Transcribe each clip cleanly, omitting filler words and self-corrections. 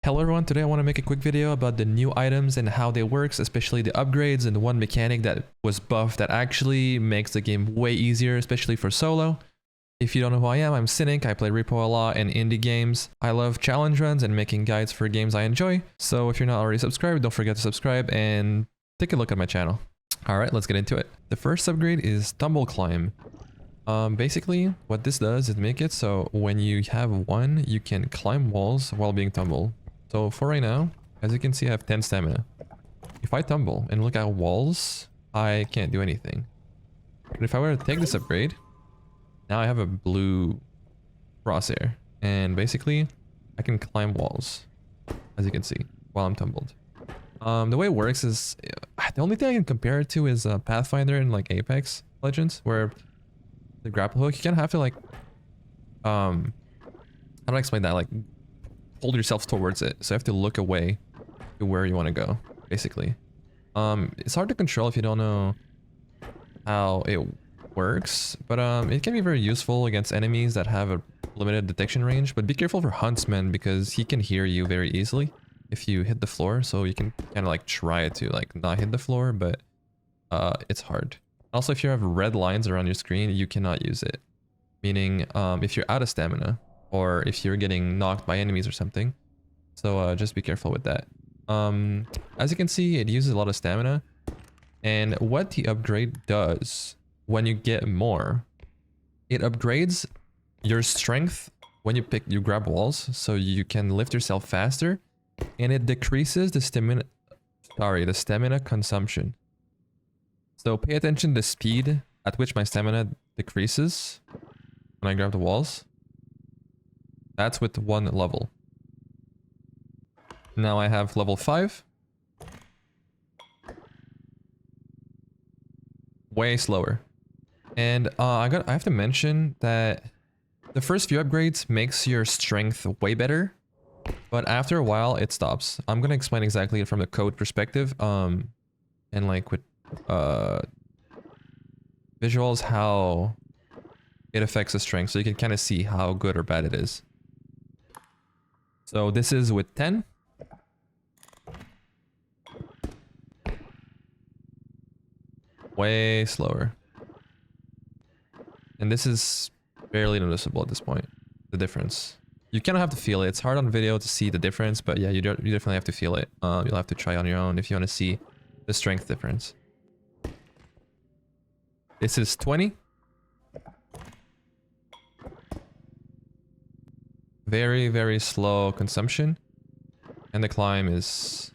Hello everyone, today I want to make a quick video about the new items and how they work, especially the upgrades and the one mechanic that was buffed that actually makes the game way easier, especially for solo. If you don't know who I am, I'm SiniK. I play R.E.P.O a lot and indie games. I love challenge runs and making guides for games I enjoy. So if you're not already subscribed, don't forget to subscribe and take a look at my channel. Alright, let's get into it. The first upgrade is Tumble Climb. Basically, what this does is make it so when you have one, you can climb walls while being tumbled. So for right now, as you can see, I have 10 stamina. If I tumble and look at walls, I can't do anything. But if I were to take this upgrade, now I have a blue crosshair. And basically, I can climb walls, as you can see, while I'm tumbled. The way it works is, the only thing I can compare it to is Pathfinder and like Apex Legends, where the grapple hook, you kind of have to like, how do I explain that? Like, hold yourself towards it. So you have to look away to where you want to go, basically. It's hard to control if you don't know how it works, but it can be very useful against enemies that have a limited detection range. But be careful for Huntsman because he can hear you very easily if you hit the floor. So you can kind of like try to like not hit the floor, but it's hard. Also, if you have red lines around your screen, you cannot use it. Meaning, if you're out of stamina, or if you're getting knocked by enemies or something. So just be careful with that. As you can see, it uses a lot of stamina. And what the upgrade does when you get more, it upgrades your strength when you grab walls, so you can lift yourself faster, and it decreases the stamina consumption. So pay attention to the speed at which my stamina decreases when I grab the walls. That's with one level. Now I have level 5. Way slower. And I have to mention that the first few upgrades makes your strength way better, but after a while it stops. I'm gonna explain exactly from the code perspective, and like with visuals how it affects the strength, so you can kind of see how good or bad it is. So this is with 10. Way slower. And this is barely noticeable at this point, the difference. You kind of have to feel it. It's hard on video to see the difference, but yeah, you definitely have to feel it. You'll have to try on your own if you want to see the strength difference. This is 20. Very, very slow consumption. And the climb is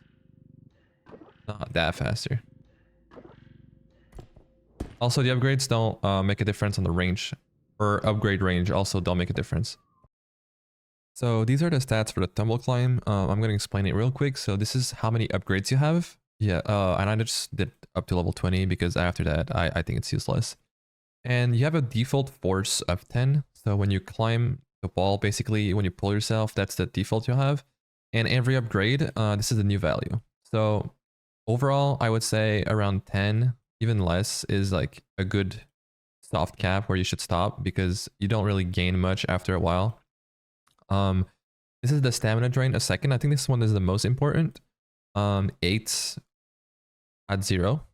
not that faster. Also, the upgrades don't make a difference on the range. Or upgrade range also don't make a difference. So these are the stats for the Tumble Climb. I'm going to explain it real quick. So this is how many upgrades you have. Yeah, and I just did up to level 20 because after that, I think it's useless. And you have a default force of 10. So when you climb the wall, basically when you pull yourself, that's the default you'll have. And every upgrade, this is the new value. So overall, I would say around 10, even less, is like a good soft cap where you should stop because you don't really gain much after a while. This is the stamina drain a second. I think this one is the most important. 8 at 0,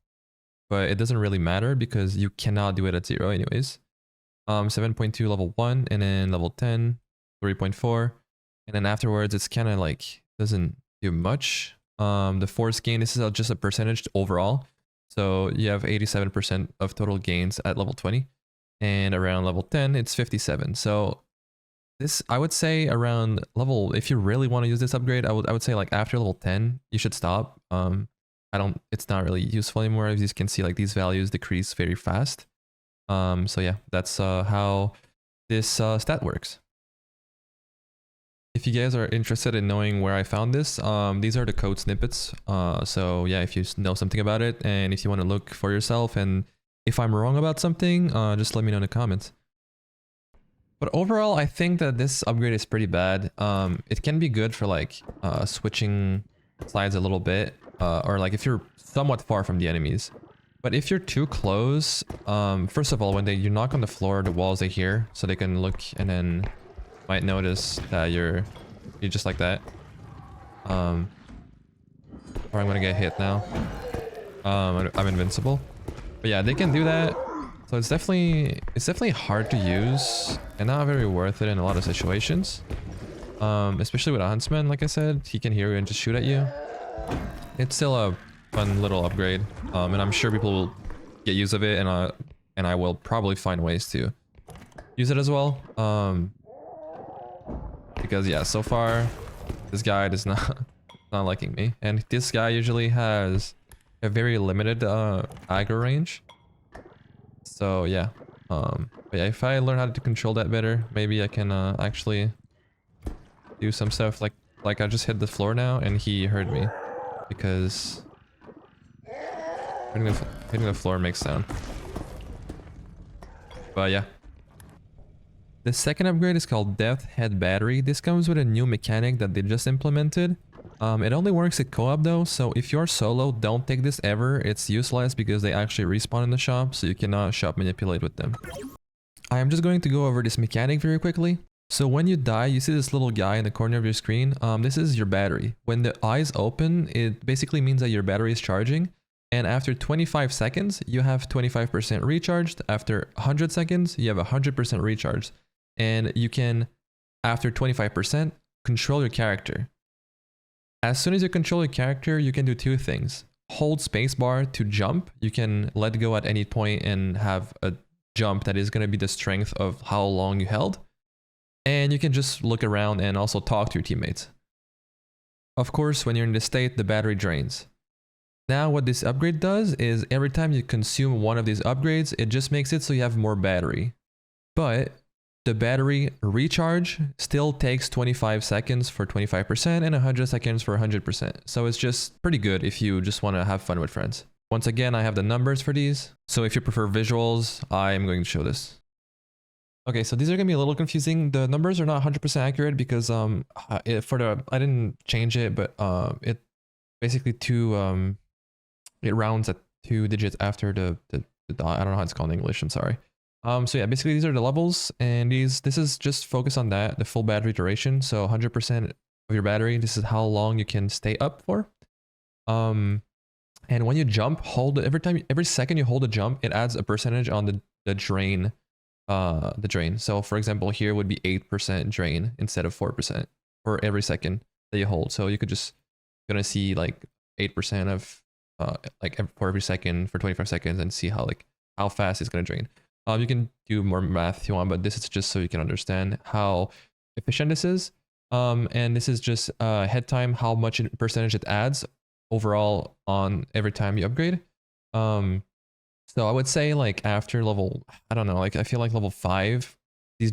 but it doesn't really matter because you cannot do it at 0 anyways. 7.2 level 1, and then level 10, 3.4, and then afterwards it's kind of like doesn't do much. The force gain, this is just a percentage overall, so you have 87% of total gains at level 20, and around level 10 it's 57. So this, I would say around level, if you really want to use this upgrade, I would say like after level 10 you should stop. It's not really useful anymore. As you can see, like these values decrease very fast. So yeah, that's how this stat works. If you guys are interested in knowing where I found this, these are the code snippets. So yeah, if you know something about it and if you want to look for yourself, and if I'm wrong about something, just let me know in the comments. But overall, I think that this upgrade is pretty bad. It can be good for like switching sides a little bit, or like if you're somewhat far from the enemies. But if you're too close, first of all, when you knock on the floor, the walls they hear, so they can look and then might notice that you're just like that. Or I'm gonna get hit now. I'm invincible. But yeah, they can do that. So it's definitely hard to use and not very worth it in a lot of situations. Especially with a huntsman, like I said, he can hear you and just shoot at you. It's still a fun little upgrade, and I'm sure people will get use of it, and I will probably find ways to use it as well. Because yeah, so far this guy does not liking me, and this guy usually has a very limited aggro range. So yeah, but yeah, if I learn how to control that better, maybe I can actually do some stuff like I just hit the floor now and he heard me because hitting the floor makes sound. But yeah. The second upgrade is called Death Head Battery. This comes with a new mechanic that they just implemented. It only works at co-op though, so if you're solo, don't take this ever. It's useless because they actually respawn in the shop, so you cannot shop manipulate with them. I am just going to go over this mechanic very quickly. So when you die, you see this little guy in the corner of your screen. This is your battery. When the eyes open, it basically means that your battery is charging. And after 25 seconds, you have 25% recharged. After 100 seconds, you have 100% recharged. And you can, after 25%, control your character. As soon as you control your character, you can do two things. Hold spacebar to jump. You can let go at any point and have a jump that is going to be the strength of how long you held. And you can just look around and also talk to your teammates. Of course, when you're in this state, the battery drains. Now what this upgrade does is every time you consume one of these upgrades, it just makes it so you have more battery. But the battery recharge still takes 25 seconds for 25% and 100 seconds for 100%. So it's just pretty good if you just want to have fun with friends. Once again, I have the numbers for these. So if you prefer visuals, I am going to show this. Okay, so these are gonna be a little confusing. The numbers are not 100% accurate because I didn't change it, but it basically it rounds at 2 digits after the dot. I don't know how it's called in English. I'm sorry. So yeah, basically these are the levels, and this is just focus on that, the full battery duration. So 100% of your battery. This is how long you can stay up for. And when you jump, every second you hold a jump, it adds a percentage on the drain. So for example, here would be 8% drain instead of 4% for every second that you hold. So you could just gonna see like 8% of for every second for 25 seconds and see how fast it's gonna drain. You can do more math if you want, but this is just so you can understand how efficient this is. And this is just head time, how much percentage it adds overall on every time you upgrade. So I would say like after level, I don't know, like I feel like level 5, these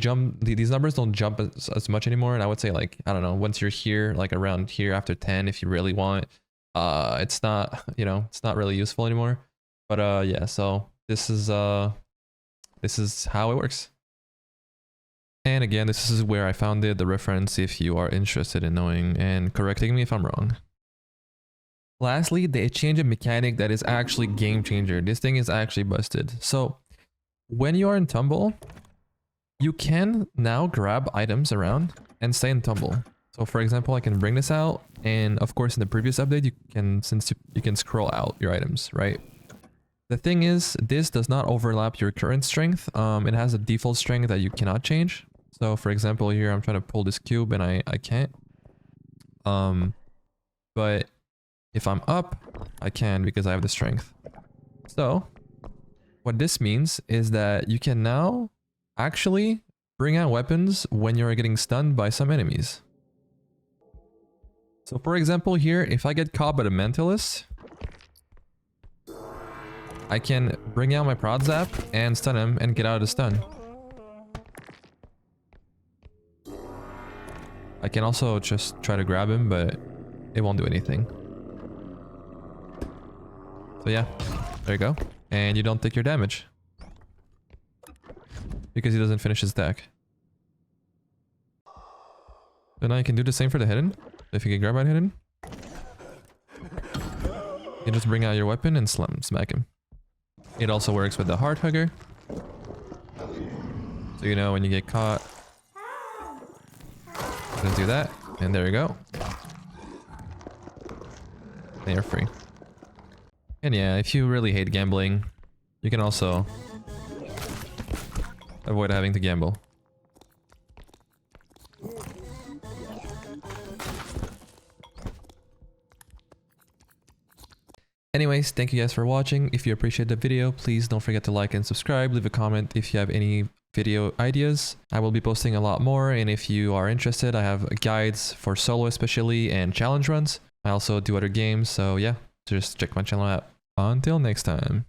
numbers don't jump as much anymore. And I would say like, I don't know, once you're here, like around here after 10, if you really want, it's not, it's not really useful anymore. But yeah, so this is how it works. And again, this is where I found the reference if you are interested in knowing and correcting me if I'm wrong. Lastly, they changed a mechanic that is actually game changer. This thing is actually busted. So when you are in Tumble, you can now grab items around and stay in Tumble. So for example, I can bring this out, and of course in the previous update, you can scroll out your items, right? The thing is, this does not overlap your current strength. It has a default strength that you cannot change. So for example, here I'm trying to pull this cube and I can't. But if I'm up, I can because I have the strength. So what this means is that you can now actually bring out weapons when you're getting stunned by some enemies. So for example here, if I get caught by the mentalist, I can bring out my prod zap and stun him and get out of the stun. I can also just try to grab him, but it won't do anything. So yeah, there you go. And you don't take your damage. Because he doesn't finish his deck. So now you can do the same for the hidden. If you can grab out hidden, you just bring out your weapon and smack him. It also works with the heart hugger. So you know when you get caught, just do that, and there you go. They are free. And yeah, if you really hate gambling, you can also avoid having to gamble. Anyways, thank you guys for watching. If you appreciate the video, please don't forget to like and subscribe. Leave a comment if you have any video ideas. I will be posting a lot more, and if you are interested, I have guides for solo especially and challenge runs. I also do other games, so yeah, just check my channel out. Until next time.